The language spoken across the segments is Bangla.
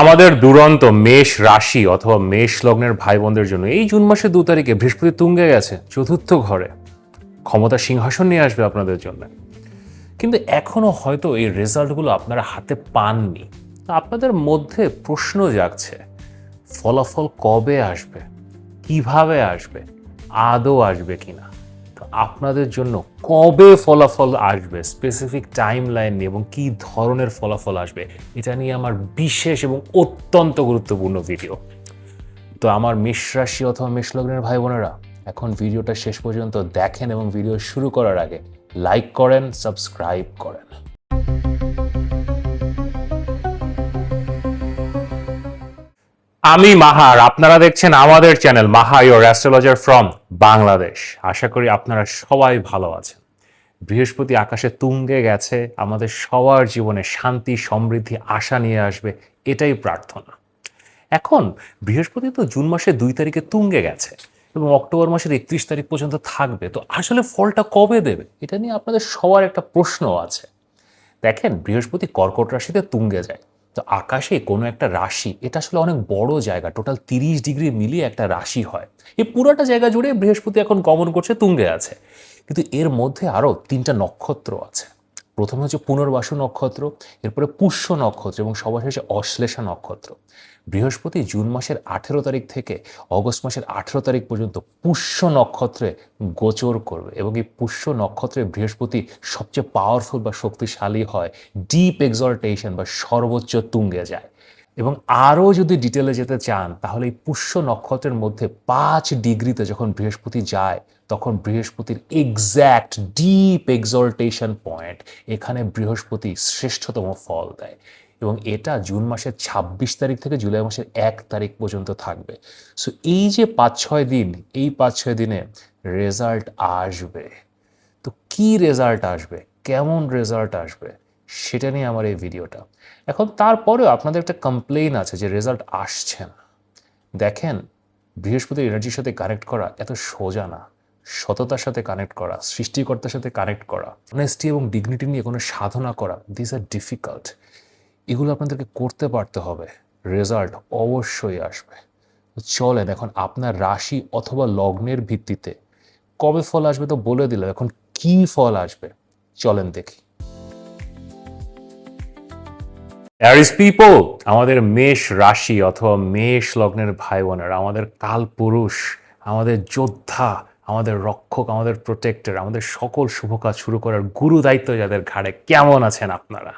আমাদের দুরন্ত মেষ রাশি অথবা মেষ লগ্নের ভাই বোনদের জন্য এই জুন মাসের 2 তারিখে বৃহস্পতি তুঙ্গে গেছে চতুর্থ ঘরে, ক্ষমতা সিংহাসন নিয়ে আসবে আপনাদের জন্য। কিন্তু এখনো হয়তো এই রেজাল্টগুলো আপনারা হাতে পাননি। আপনাদের মধ্যে প্রশ্ন জাগছে, ফলাফল কবে আসবে, কিভাবে আসবে, আদৌ আসবে কিনা। তো আপনাদের জন্য কবে ফলাফল আসবে, স্পেসিফিক টাইম লাইন নিয়ে এবং কী ধরনের ফলাফল আসবে, এটা নিয়ে আমার বিশেষ এবং অত্যন্ত গুরুত্বপূর্ণ ভিডিও। তো আমার মেষ রাশি অথবা মেষ লগ্নের ভাই বোনেরা, এখন ভিডিওটা শেষ পর্যন্ত দেখেন এবং ভিডিও শুরু করার আগে লাইক করেন, সাবস্ক্রাইব করেন। আমি মাহার, আপনারা দেখছেন আমাদের channel Maha your astrologer from Bangladesh. আশা করি আপনারা সবাই ভালো আছেন। বৃহস্পতি আকাশে তুঙ্গে গেছে, আমাদের সবার জীবনে শান্তি, সমৃদ্ধি, আশা নিয়ে আসবে, এটাই প্রার্থনা। এখন বৃহস্পতি তো জুন মাসের 2 তারিখে তুঙ্গে গেছে এবং অক্টোবর মাসের 31 তারিখ পর্যন্ত থাকবে। তো আসলে ফলটা কবে দেবে, এটা নিয়ে আপনাদের সবার একটা প্রশ্ন আছে। দেখেন, বৃহস্পতি কর্কট রাশিতে তুঙ্গে যায়, তো আকাশে কোনো একটা রাশি, এটা আসলে অনেক বড় জায়গা, টোটাল 30 ডিগ্রি মিলিয়ে একটা রাশি হয়। এই পুরোটা জায়গা জুড়ে বৃহস্পতি এখন গমন করছে, তুঙ্গে আছে। কিন্তু এর মধ্যে আরও 3টা নক্ষত্র আছে। প্রথমে হচ্ছে পুনর্বাসু নক্ষত্র, এরপরে পুষ্য নক্ষত্র এবং সবার শেষে অশ্লেষা নক্ষত্র। বৃহস্পতি জুন মাসের 18 তারিখ থেকে অগস্ট মাসের 18 তারিখ পর্যন্ত পুষ্য নক্ষত্রে গোচর করবে এবং এই পুষ্য নক্ষত্রে বৃহস্পতি সবচেয়ে পাওয়ারফুল বা শক্তিশালী হয়, ডিপ এক্সল্টেশন বা সর্বোচ্চ তুঙ্গে যায়। এবং আরও যদি ডিটেলে যেতে চান, তাহলে এই পুষ্য নক্ষত্রের মধ্যে 5 ডিগ্রিতে যখন বৃহস্পতি যায়, তখন বৃহস্পতির এক্স্যাক্ট ডিপ এক্সল্টেশন পয়েন্ট, এখানে বৃহস্পতি শ্রেষ্ঠতম ফল দেয়। এবং এটা জুন মাসের 26 তারিখ থেকে জুলাই মাসের 1 তারিখ পর্যন্ত থাকবে। সো এই যে 5-6 দিন, এই 5-6 দিনে রেজাল্ট আসবে। তো কি রেজাল্ট আসবে, কেমন রেজাল্ট আসবে, সেটা নিয়ে আমার এই ভিডিওটা। এখন তারপরেও আপনাদের একটা কমপ্লেইন আছে যে রেজাল্ট আসছে না। দেখেন, বৃহস্পতির এনার্জির সাথে কানেক্ট করা এত সোজা না। সততার সাথে কানেক্ট করা, সৃষ্টিকর্তার সাথে কানেক্ট করা, অনেস্টি এবং ডিগনিটি নিয়ে কোনো সাধনা করা, দিস আর ডিফিকাল্ট। এগুলো আপনাদেরকে করতে পারতে হবে, রেজাল্ট অবশ্যই আসবে। চলেন এখন আপনার রাশি অথবা লগ্নের ভিত্তিতে কবে ফল আসবে তো বলে দিলাম, এখন কি ফল আসবে চলেন দেখি। অ্যারিস পিপল, আমাদের মেষ রাশি অথবা মেষ লগ্নের ভাই বোনেরা, আমাদের কালপুরুষ, আমাদের যোদ্ধা, আমাদের রক্ষক, আমাদের প্রোটেক্টর, আমাদের সকল শুভ কাজ শুরু করার গুরু দায়িত্ব যাদের ঘাড়ে, কেমন আছেন আপনারা?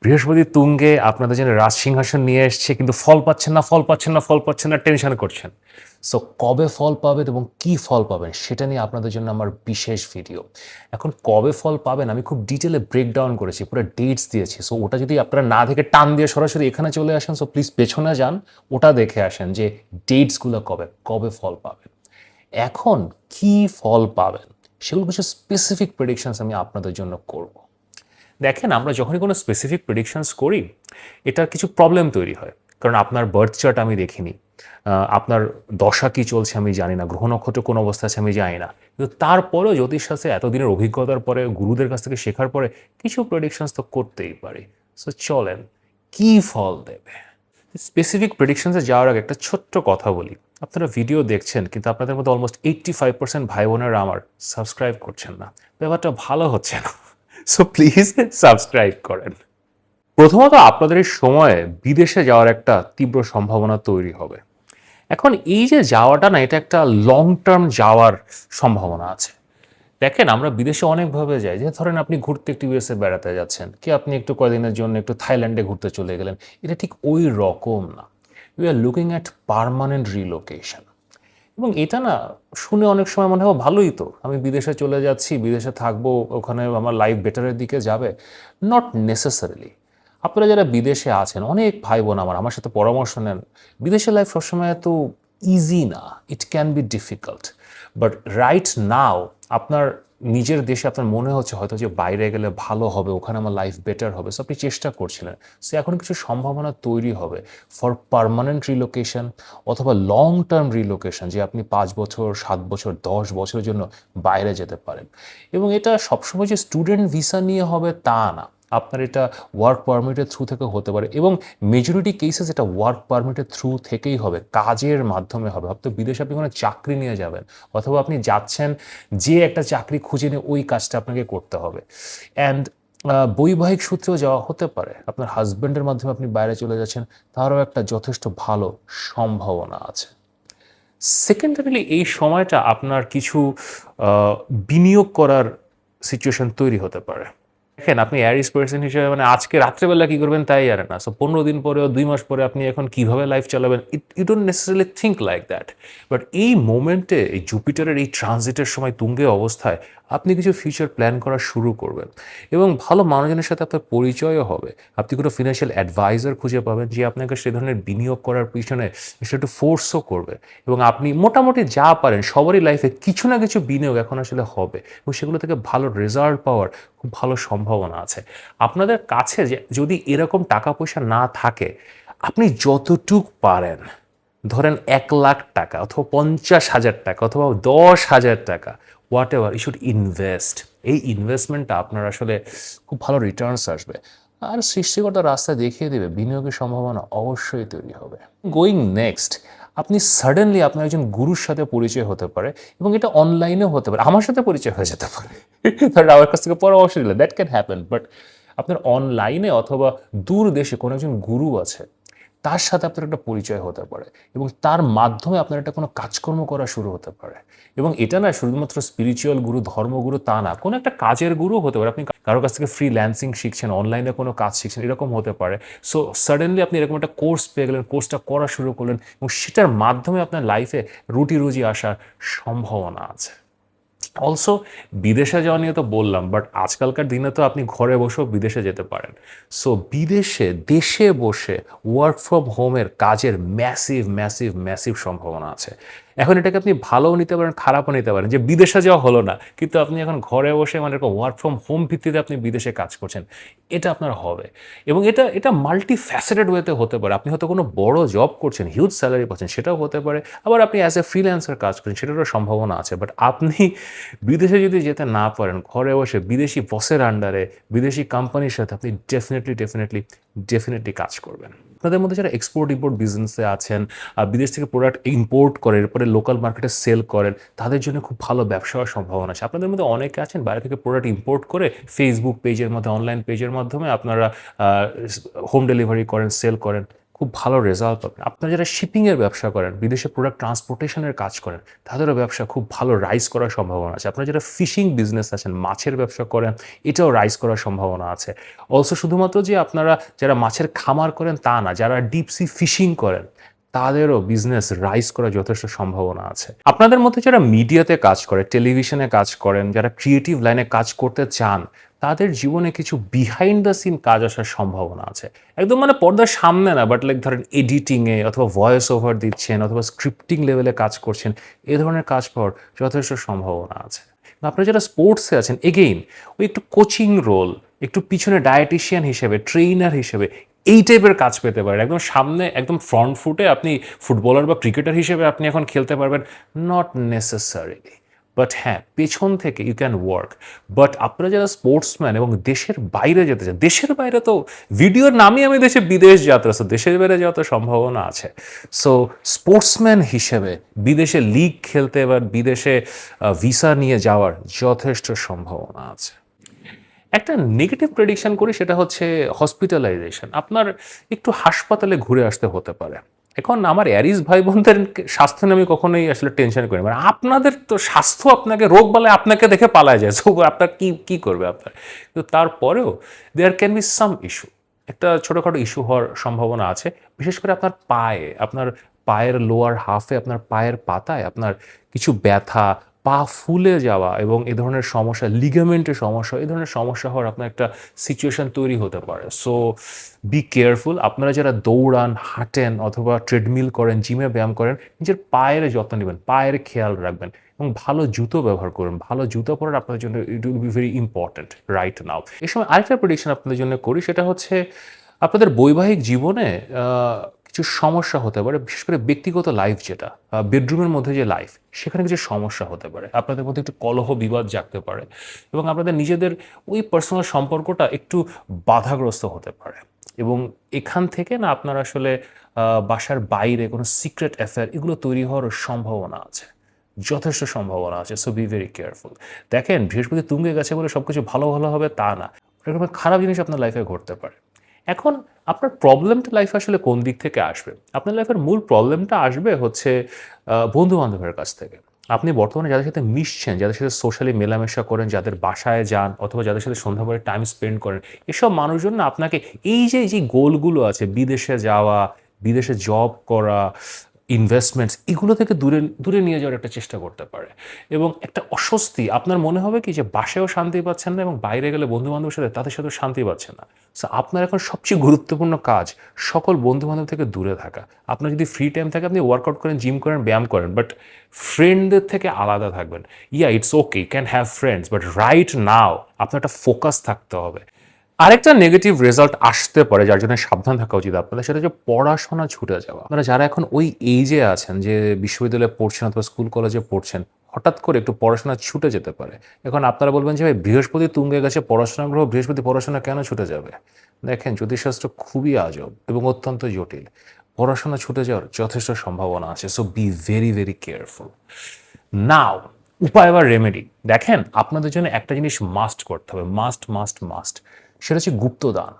বৃহস্পতি তুঙ্গে আপনাদের জন্য রাজ সিংহাসন নিয়ে এসছে, কিন্তু ফল পাচ্ছেন না, ফল পাচ্ছেন না, ফল পাচ্ছেন না, টেনশন করছেন। সো কবে ফল পাবেন এবং কি ফল পাবেন সেটা নিয়ে আপনাদের জন্য আমার বিশেষ ভিডিও। এখন কবে ফল পাবেন আমি খুব ডিটেলে ব্রেকডাউন করেছি, পুরো ডেটস দিয়েছি। সো ওটা যদি আপনারা না দেখে টান দিয়ে সরাসরি এখানে চলে আসেন, সো প্লিজ পেছনে যান, ওটা দেখে আসেন যে ডেটসগুলো কবে কবে ফল পাবেন। এখন কি ফল পাবেন সেগুলো কিছু স্পেসিফিক প্রেডিকশনস আমি আপনাদের জন্য করব। দেখেন, আমরা যখনই কোনো স্পেসিফিক প্রেডিকশনস করি, এটার কিছু প্রবলেম তৈরি হয়। কারণ আপনার বার্থ চার্ট আমি দেখিনি, আপনার দশা কী চলছে আমি জানি না, গ্রহ নক্ষত্র কোন অবস্থা আছে আমি জানি না। কিন্তু তারপরেও জ্যোতিষশাস্ত্রে এতদিনের অভিজ্ঞতার পরে, গুরুদের কাছ থেকে শেখার পরে কিছু প্রেডিকশনস তো করতেই পারি। সো চলেন, কি ফল দেবে। স্পেসিফিক প্রেডিকশনসে যাওয়ার আগে একটা ছোট্ট কথা বলি। আপনারা ভিডিও দেখছেন, কিন্তু আপনাদের মধ্যে অলমোস্ট 85% ভাই বোনেরা আমার সাবস্ক্রাইব করছেন না। ব্যাপারটা ভালো হচ্ছে না। সো প্লিজ সাবস্ক্রাইব করেন। প্রথমত, আপনাদের এই সময়ে বিদেশে যাওয়ার একটা তীব্র সম্ভাবনা তৈরি হবে। এখন এই যে যাওয়াটা না, এটা একটা লং টার্ম যাওয়ার সম্ভাবনা আছে। দেখেন, আমরা বিদেশে অনেকভাবে যাই, যে ধরেন আপনি ঘুরতে একটু ইউএসএ বেড়াতে যাচ্ছেন, কি আপনি একটু কয়েকদিনের জন্য একটু থাইল্যান্ডে ঘুরতে চলে গেলেন, এটা ঠিক ওই রকম না। We are looking at permanent relocation. এবং এটা না শুনে অনেক সময় মনে হয় ভালোই তো, আমি বিদেশে চলে যাচ্ছি, বিদেশে থাকবো, ওখানে আমার লাইফ বেটারের দিকে যাবে। Not necessarily. আপনারা যারা বিদেশে আছেন, অনেক ভাই বোন আমার সাথে পরামর্শ নেন, বিদেশের লাইফ সবসময় এত ইজি না, it can be difficult. But right now আপনার নিজের দেশে আপনার মনে হচ্ছে হয়তো যে বাইরে গেলে ভালো হবে, ওখানে আমার লাইফ বেটার হবে, সো আপনি চেষ্টা করছিলেন। সো এখন কিছু সম্ভাবনা তৈরি হবে ফর পার্মানেন্ট রিলোকেশন অথবা লং টার্ম রিলোকেশন, যে আপনি 5 বছর, 7 বছর, 10 বছরের জন্য বাইরে যেতে পারেন। এবং এটা সবসময় যে স্টুডেন্ট ভিসা নিয়ে হবে তা না। আপনার এটা ওয়ার্ক পারমিটের থ্রু থেকে হতে পারে, এবং মেজরিটি কেসেস এটা ওয়ার্ক পারমিটের থ্রু থেকেই হবে, কাজের মাধ্যমে হবে। হয়তো বিদেশে আপনি কোনো চাকরি নিয়ে যাবেন, অথবা আপনি যাচ্ছেন যে একটা চাকরি খুঁজে নিয়ে ওই কাজটা আপনাকে করতে হবে। অ্যান্ড বৈবাহিক সূত্রেও যাওয়া হতে পারে, আপনার হাজব্যান্ডের মাধ্যমে আপনি বাইরে চলে যাচ্ছেন, তারও একটা যথেষ্ট ভালো সম্ভাবনা আছে। সেকেন্ডারিলি এই সময়টা আপনার কিছু বিনিয়োগ করার সিচুয়েশন তৈরি হতে পারে। দেখেন, আপনি অ্যারিস পার্সন হিসেবে মানে আজকে রাত্রেবেলা কি করবেন তাই জানেন না। সো 15 দিন পরেও 2 মাস পরে আপনি এখন কিভাবে লাইফ চালাবেন, you don't necessarily think like that. But এই মোমেন্টে, এই জুপিটারের এই ট্রানজিটের সময় তুঙ্গে অবস্থায় আপনি কিছু ফিউচার প্ল্যান করা শুরু করবেন, এবং ভালো মানুষজনের সাথে আপনার পরিচয়ও হবে। আপনি কোনো ফিনান্সিয়াল অ্যাডভাইজার খুঁজে পাবেন যে আপনাকে সে ধরনের বিনিয়োগ করার পিছনে সেটা একটু ফোর্সও করবে, এবং আপনি মোটামুটি যা পারেন, সবারই লাইফে কিছু না কিছু বিনিয়োগ এখন আসলে হবে, এবং সেগুলো থেকে ভালো রেজাল্ট পাওয়ার খুব ভালো সম্ভাবনা আছে। আপনাদের কাছে যদি এরকম টাকা পয়সা না থাকে, আপনি যতটুক পারেন, ধরেন 1 লাখ টাকা অথবা 50,000 টাকা অথবা 10,000 টাকা, whatever, you should invest. এই ইনভেস্টমেন্টটা আপনার আসলে খুব ভালো রিটার্নস আসবে, আর সৃষ্টিকর্তা রাস্তা দেখিয়ে দেবে, বিনিয়োগের সম্ভাবনা অবশ্যই তৈরি হবে। গোয়িং নেক্সট, আপনি সাডেনলি আপনার একজন গুরুর সাথে পরিচয় হতে পারে, এবং এটা অনলাইনেও হতে পারে, আমার সাথে পরিচয় হয়ে যেতে পারে, কারণ আমার কাছ থেকে পরামর্শ নিলে দ্যাট ক্যান হ্যাপেন। বাট আপনার অনলাইনে অথবা দূর দেশে কোনো একজন গুরু আছে, তার সাথে আপনার একটা পরিচয় হতে পারে, এবং তার মাধ্যমে আপনার একটা কোনো কাজকর্ম করা শুরু হতে পারে। এবং এটা না শুধুমাত্র স্পিরিচুয়াল গুরু, ধর্মগুরু তা না, কোনো একটা কাজের গুরু হতে পারে। আপনি কারোর কাছ থেকে ফ্রিল্যান্সিং শিখছেন, অনলাইনে কোনো কাজ শিখছেন, এরকম হতে পারে। সো সাডেনলি আপনি এরকম একটা কোর্স পেয়ে গেলেন, কোর্সটা করা শুরু করলেন, এবং সেটার মাধ্যমে আপনার লাইফে রুটি রুজি আসার সম্ভাবনা আছে। অলসো বিদেশে যাওয়া নিয়ে তো বললাম, বাট আজকালকার দিনে তো আপনি ঘরে বসেও বিদেশে যেতে পারেন। সো বিদেশে, দেশে বসে ওয়ার্ক ফ্রম হোমের কাজের ম্যাসিভ ম্যাসিভ ম্যাসিভ সম্ভাবনা আছে। এখন এটাকে আপনি ভালোও নিতে পারেন, খারাপও নিতে পারেন, যে বিদেশে যাওয়া হলো না, কিন্তু আপনি এখন ঘরে বসে মানে এরকম ওয়ার্ক ফ্রম হোম ভিত্তিতে আপনি বিদেশে কাজ করছেন, এটা আপনার হবে। এবং এটা এটা মাল্টি ফ্যাসেটেড ওয়েতে হতে পারে। আপনি হয়তো কোনো বড় জব করছেন, হিউজ স্যালারি পাচ্ছেন, সেটাও হতে পারে। আবার আপনি অ্যাজ এ ফ্রিল্যান্সার কাজ করছেন, সেটারও সম্ভাবনা আছে। বাট আপনি বিদেশে যদি যেতে না পারেন, ঘরে বসে বিদেশি বসের আন্ডারে, বিদেশি কোম্পানির সাথে আপনি ডেফিনেটলি কাজ করবেন। আপনাদের মধ্যে যারা এক্সপোর্ট ইম্পোর্ট বিজনেসে আছেন, বিদেশ থেকে প্রোডাক্ট ইম্পোর্ট করেন, এরপরে লোকাল মার্কেটে সেল করেন, তাদের জন্য খুব ভালো ব্যবসা হওয়ার সম্ভাবনা আছে। আপনাদের মধ্যে অনেকে আছেন বাইরে থেকে প্রোডাক্ট ইম্পোর্ট করে ফেসবুক পেজের মধ্যে, অনলাইন পেজের মাধ্যমে আপনারা হোম ডেলিভারি করেন, সেল করেন, খুব ভালো রেজাল্ট পাবেন। আপনারা যারা শিপিংয়ের ব্যবসা করেন, বিদেশে প্রোডাক্ট ট্রান্সপোর্টেশনের কাজ করেন, তাদেরও ব্যবসা খুব ভালো রাইজ করার সম্ভাবনা আছে। আপনারা যারা ফিশিং বিজনেস আছেন, মাছের ব্যবসা করেন, এটাও রাইজ করার সম্ভাবনা আছে। অলসো শুধুমাত্র যে আপনারা যারা মাছের খামার করেন তা না, যারা ডিপ সি ফিশিং করেন, তাদেরও বিজনেস রাইজ করার যথেষ্ট সম্ভাবনা আছে। আপনাদের মধ্যে যারা মিডিয়াতে কাজ করে, টেলিভিশনে কাজ করেন, যারা ক্রিয়েটিভ লাইনে কাজ করতে চান, তাদের জীবনে কিছু বিহাইন্ড দ্য সিন কাজ আসার সম্ভাবনা আছে। একদম মানে পর্দার সামনে না, বাট লাইক ধরেন এডিটিংয়ে অথবা ভয়েস ওভার দিচ্ছেন, অথবা স্ক্রিপ্টিং লেভেলে কাজ করছেন, এ ধরনের কাজ পাওয়ার যথেষ্ট সম্ভাবনা আছে। আপনারা যারা স্পোর্টসে আছেন, এগেইন ওই একটু কোচিং রোল, একটু পিছনে ডায়েটিশিয়ান হিসেবে, ট্রেইনার হিসেবে, এই টাইপের কাজ পেতে পারেন। একদম সামনে, একদম ফ্রন্ট ফুটে আপনি ফুটবলার বা ক্রিকেটার হিসেবে আপনি এখন খেলতে পারবেন, নট নেসেসারিলি। বাট হ্যাঁ, পেছন থেকে ইউ ক্যান ওয়ার্ক। বাট আপনারা যারা স্পোর্টসম্যান এবং দেশের বাইরে যেতে চান, দেশের বাইরে তো ভিডিওর নামই আমি বিদেশ যাত্রা, সো দেশের বাইরে যাওয়ার তো সম্ভাবনা আছে। সো স্পোর্টসম্যান হিসেবে বিদেশে লিগ খেলতে বা বিদেশে ভিসা নিয়ে যাওয়ার যথেষ্ট সম্ভাবনা আছে। একটা নেগেটিভ প্রেডিকশন করি, সেটা হচ্ছে হসপিটালাইজেশন। আপনার একটু হাসপাতালে ঘুরে আসতে হতে পারে। এখন আমার অ্যারিস ভাই বোনদের স্বাস্থ্য নিয়ে আমি কখনোই আসলে টেনশন করি, মানে আপনাদের তো স্বাস্থ্য, আপনাকে রোগ বালায় আপনাকে দেখে পালায় যায়, সো আপনার কি করবে আপনার। কিন্তু তারপরেও there can be some issue, একটা ছোটোখাটো ইস্যু হওয়ার সম্ভাবনা আছে। বিশেষ করে আপনার পায়ে, আপনার পায়ের লোয়ার হাফে, আপনার পায়ের পাতায় আপনার কিছু ব্যথা, পা ফুলে যাওয়া এবং এ ধরনের সমস্যা, লিগামেন্টের সমস্যা, এই ধরনের সমস্যা হওয়ার আপনার একটা সিচুয়েশন তৈরি হতে পারে। So be careful. আপনারা যারা দৌড়ান, হাঁটেন অথবা ট্রেডমিল করেন, জিমে ব্যায়াম করেন, নিজের পায়ের যত্ন নেবেন, পায়ের খেয়াল রাখবেন, এবং ভালো জুতো ব্যবহার করুন। ভালো জুতো পরার আপনাদের জন্য it will be very important right now. এই সময় আরেকটা প্রেডিকশন আপনাদের জন্য করি, সেটা হচ্ছে আপনাদের বৈবাহিক জীবনে কিছু সমস্যা হতে পারে, বিশেষ করে ব্যক্তিগত লাইফ যেটা বেডরুমের মধ্যে যে লাইফ, সেখানে কিছু সমস্যা হতে পারে, আপনাদের মধ্যে একটু কলহ বিবাদ জাগতে পারে এবং আপনাদের নিজেদের ওই পার্সোনাল সম্পর্কটা একটু বাধাগ্রস্ত হতে পারে। এবং এখান থেকে না আপনার আসলে বাসার বাইরে কোনো সিক্রেট অ্যাফেয়ার এগুলো তৈরি হওয়ার সম্ভাবনা আছে, যথেষ্ট সম্ভাবনা আছে। So be very careful. দেখেন, বৃহস্পতি তুঙ্গে গেছে বলে সব কিছু ভালো ভালো হবে তা না, এরকম খারাপ জিনিস আপনার লাইফে ঘটতে পারে। এখন আপনার প্রবলেমটা লাইফে আসলে কোন দিক থেকে আসবে? আপনার লাইফের মূল প্রবলেমটা আসবে হচ্ছে বন্ধু বান্ধবের কাছ থেকে। আপনি বর্তমানে যাদের সাথে মিশছেন, যাদের সাথে সোশ্যালি মেলামেশা করেন, যাদের বাসায় যান অথবা যাদের সাথে সন্ধ্যা পরে টাইম স্পেন্ড করেন, এসব মানুষজন না আপনাকে এই যে গোলগুলো আছে, বিদেশে যাওয়া, বিদেশে জব করা, ইনভেস্টমেন্টস, এগুলো থেকে দূরে দূরে নিয়ে যাওয়ার একটা চেষ্টা করতে পারে। এবং একটা অস্বস্তি আপনার মনে হবে কি যে বাসায়ও শান্তি পাচ্ছেন না এবং বাইরে গেলে বন্ধু বান্ধবের সাথে তাদের সাথেও শান্তি পাচ্ছেন না। সো আপনার এখন সবচেয়ে গুরুত্বপূর্ণ কাজ সকল বন্ধু বান্ধব থেকে দূরে থাকা। আপনার যদি ফ্রি টাইম থাকে আপনি ওয়ার্কআউট করেন, জিম করেন, ব্যায়াম করেন, বাট ফ্রেন্ডদের থেকে আলাদা থাকবেন। Yeah, it's okay, can have friends, but right now আপনার একটা ফোকাস থাকতে হবে। আরেকটা নেগেটিভ রেজাল্ট আসতে পারে যার জন্য সাবধান থাকা উচিত আপনাদের, সেটা হচ্ছে পড়াশোনা ছুটে যাওয়া। আপনারা যারা এখন ওই এইজে আছেন যে বিশ্ববিদ্যালয়ে পড়ছেন অথবা স্কুল কলেজে পড়ছেন, হঠাৎ করে একটু পড়াশোনা ছুটে যেতে পারে। এখন আপনারা বলবেন যে ভাই, বৃহস্পতি তুঙ্গে গেছে, পড়াশোনা গ্রহ, বৃহস্পতি পড়াশোনা কেন ছুটে যাবে? দেখেন, জ্যোতিষশাস্ত্র খুবই আজব এবং অত্যন্ত জটিল। পড়াশোনা ছুটে যাওয়ার যথেষ্ট সম্ভাবনা আছে। So be very very careful. Now, উপায় বা রেমেডি দেখেন, আপনাদের জন্য একটা জিনিস মাস্ট করতে হবে, মাস্ট মাস্ট মাস্ট, সেটা হচ্ছে গুপ্তদান।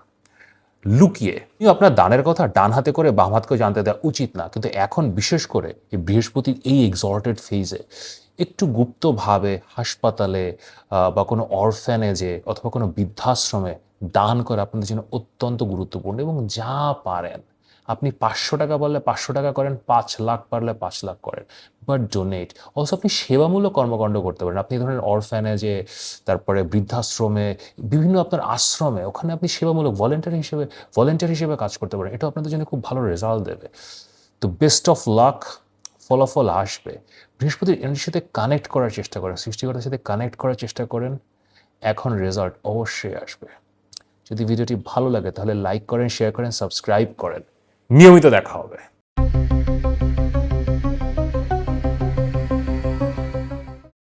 লুকিয়ে আপনার দানের কথা ডান হাতে করে বাম হাতকে জানতে দেওয়া উচিত না, কিন্তু এখন বিশেষ করে এই বৃহস্পতির এই এক্সল্টেড ফেজে একটু গুপ্তভাবে হাসপাতালে বা কোনো অরফ্যানেজে অথবা কোনো বৃদ্ধাশ্রমে দান করা আপনাদের জন্য অত্যন্ত গুরুত্বপূর্ণ। এবং যা পারেন, আপনি 500 টাকা পারলে 500 টাকা করেন, 5 লাখ পারলে 5 লাখ করেন, বাট ডোনেট। অলসো আপনি সেবামূলক কর্মকাণ্ড করতে পারেন। আপনি ধরেন অরফ্যানেজে, তারপরে বৃদ্ধাশ্রমে, বিভিন্ন আপনার আশ্রমে, ওখানে আপনি সেবামূলক ভলেন্টিয়ার হিসেবে কাজ করতে পারেন। এটা আপনাদের জন্য খুব ভালো রেজাল্ট দেবে। তো বেস্ট অফ লাক, ফলাফল আসবে। বৃহস্পতির এনার্জির সাথে কানেক্ট করার চেষ্টা করেন, সৃষ্টিকর্তার সাথে কানেক্ট করার চেষ্টা করেন, এখন রেজাল্ট অবশ্যই আসবে। যদি ভিডিওটি ভালো লাগে তাহলে লাইক করেন, শেয়ার করেন, সাবস্ক্রাইব করেন। নিয়মিত দেখা হবে।